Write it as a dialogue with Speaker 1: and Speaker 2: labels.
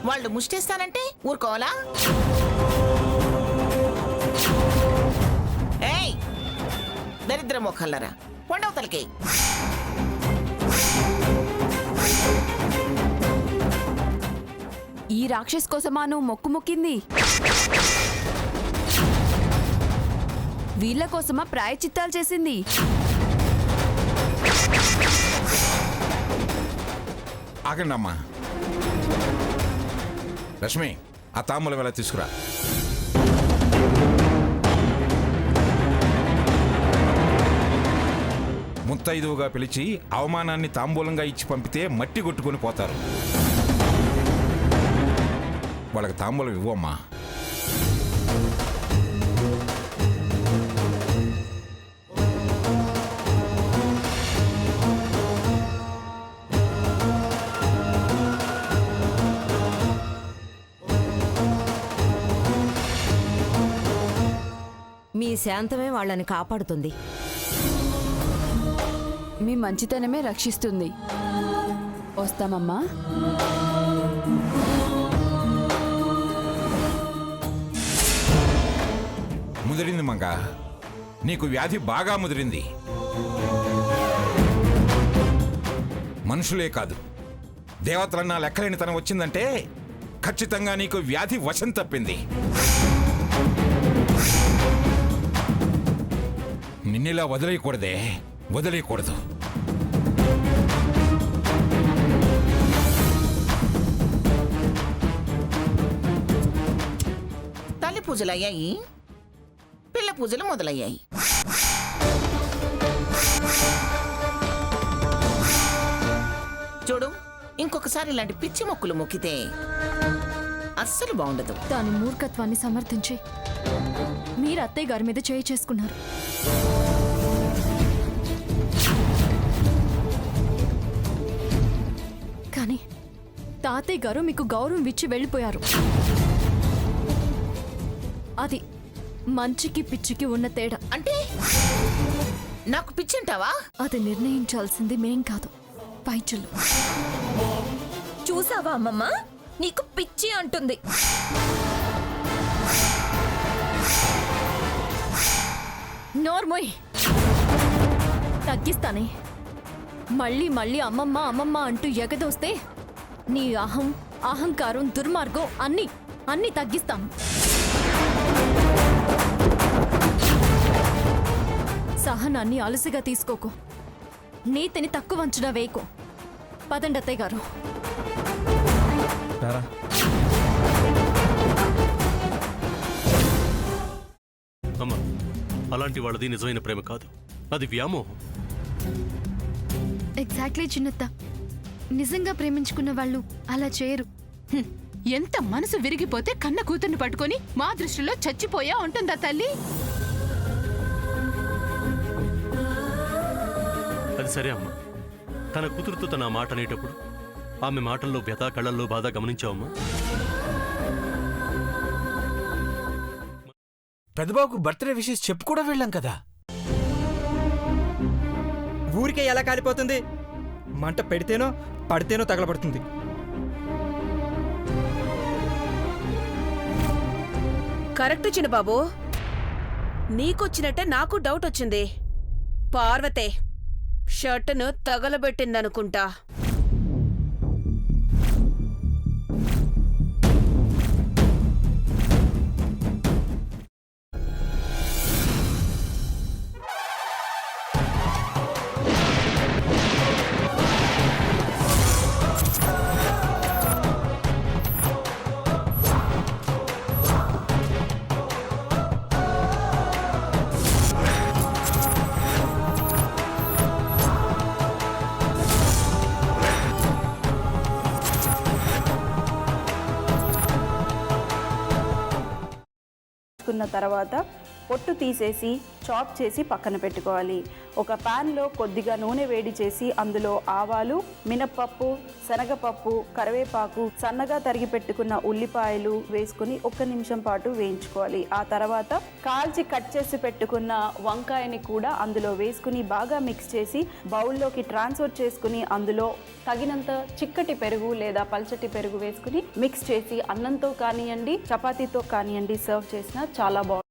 Speaker 1: వాళ్ళు ముష్టేస్తానంటే ఊరుకోవాలా? ఏయ్ దరిద్ర మోఖల్లరా, కొండవతలకి.
Speaker 2: ఈ రాక్షస్ కోసమా నువ్వు మొక్కు మొక్కింది? వీళ్ళ కోసమా ప్రాయచిత్తాలు చేసింది?
Speaker 3: ఆగండమ్మా. లక్ష్మి, ఆ తాంబూలం ఎలా తీసుకురా. ముత్తైదువుగా పిలిచి అవమానాన్ని తాంబూలంగా ఇచ్చి పంపితే మట్టి కొట్టుకుని పోతారు. వాళ్ళకి తాంబూలం ఇవ్వమ్మా.
Speaker 4: మీ శాంతమే వాళ్ళని కాపాడుతుంది.
Speaker 2: మీ మంచితనమే రక్షిస్తుంది. వస్తామమ్మా.
Speaker 3: ముదిరింది మంగ, నీకు వ్యాధి బాగా ముదిరింది. మనుషులే కాదు, దేవతలన్నా లెక్కలేని తనం వచ్చిందంటే ఖచ్చితంగా నీకు వ్యాధి వశం తప్పింది. నిన్నిలా వదిలేయకూడదే, వదిలేయకూడదు.
Speaker 1: తల్లి పూజలు అయ్యాయి, పిల్ల పూజలు మొదలయ్యాయి. చూడు, ఇంకొకసారి ఇలాంటి పిచ్చి మొక్కులు మొక్కితే అస్సలు బాగుండదు.
Speaker 5: దాని మూర్ఖత్వాన్ని సమర్థించి మీరు అత్తయ్య గారి మీద చేయి చేసుకున్నారు. కానీ తాతయ్య గారు మీకు గౌరవం ఇచ్చి వెళ్ళిపోయారు. అది మంచికి పిచ్చికి ఉన్న తేడా.
Speaker 1: అంటే నాకు పిచ్చింటావా?
Speaker 5: అది నిర్ణయించాల్సింది మేం కాదు, వైద్యులు.
Speaker 6: చూసావా అమ్మమ్మ, నీకు పిచ్చి అంటుంది.
Speaker 5: నోర్మోయ్, తగ్గిస్తానే. మళ్ళీ మళ్ళీ అమ్మమ్మ అమ్మమ్మ అంటూ ఎగదోస్తే నీ అహంకారం, దుర్మార్గం అన్నీ తగ్గిస్తాను. సహనాన్ని అలసిగా తీసుకోకు, నీతిని తక్కువ అంచనా వేయకు. పదండి అత్తయ్య గారు.
Speaker 7: అమ్మా, అలాంటి వాళ్ళది నిజమైన ప్రేమ కాదు, అది వ్యామోహం.
Speaker 5: ఎగ్జాక్ట్లీ చిన్నత్త, నిజంగా ప్రేమించుకున్న వాళ్ళు అలా చేయరు.
Speaker 2: ఎంత మనసు విరిగిపోతే కన్న కూతుర్ని పట్టుకొని మా దృష్టిలో చచ్చిపోయా ఉంటుందా తల్లి?
Speaker 7: అది సరే అమ్మా, తన కూతురుతో తన మాట అనేటప్పుడు ఆమె మాటల్లో వ్యథ, కళ్ళల్లో బాధ గమనించావమ్మా?
Speaker 8: పెద్దబాబుకు బర్త్డే విషెస్ చెప్పు కూడా వెళ్ళాం కదా.
Speaker 9: ఊరికే ఎలా కాలిపోతుంది? మంట పెడితేనో పడితేనో తగలబడుతుంది.
Speaker 6: కరెక్ట్ చిన్నబాబు, నీకొచ్చినట్టే నాకు డౌట్ వచ్చింది. పార్వతే షర్టును తగలబెట్టిందనుకుంటా.
Speaker 10: తర్వాత పొట్టు తీసేసి చాప్ చేసి పక్కన పెట్టుకోవాలి. ఒక ప్యాన్లో కొద్దిగా నూనె వేడి చేసి అందులో ఆవాలు, మినప్పప్పు, శనగపప్పు, కరివేపాకు, సన్నగా తరిగి పెట్టుకున్న ఉల్లిపాయలు వేసుకుని 1 నిమిషం పాటు వేయించుకోవాలి. ఆ తర్వాత కాల్చి కట్ చేసి పెట్టుకున్న వంకాయని కూడా అందులో వేసుకుని బాగా మిక్స్ చేసి బౌల్లోకి ట్రాన్స్ఫర్ చేసుకుని అందులో తగినంత చిక్కటి పెరుగు లేదా పల్చటి పెరుగు వేసుకుని మిక్స్ చేసి అన్నంతో కానివ్వండి, చపాతీతో కానివ్వండి సర్వ్ చేసినా చాలా బాగుంటుంది.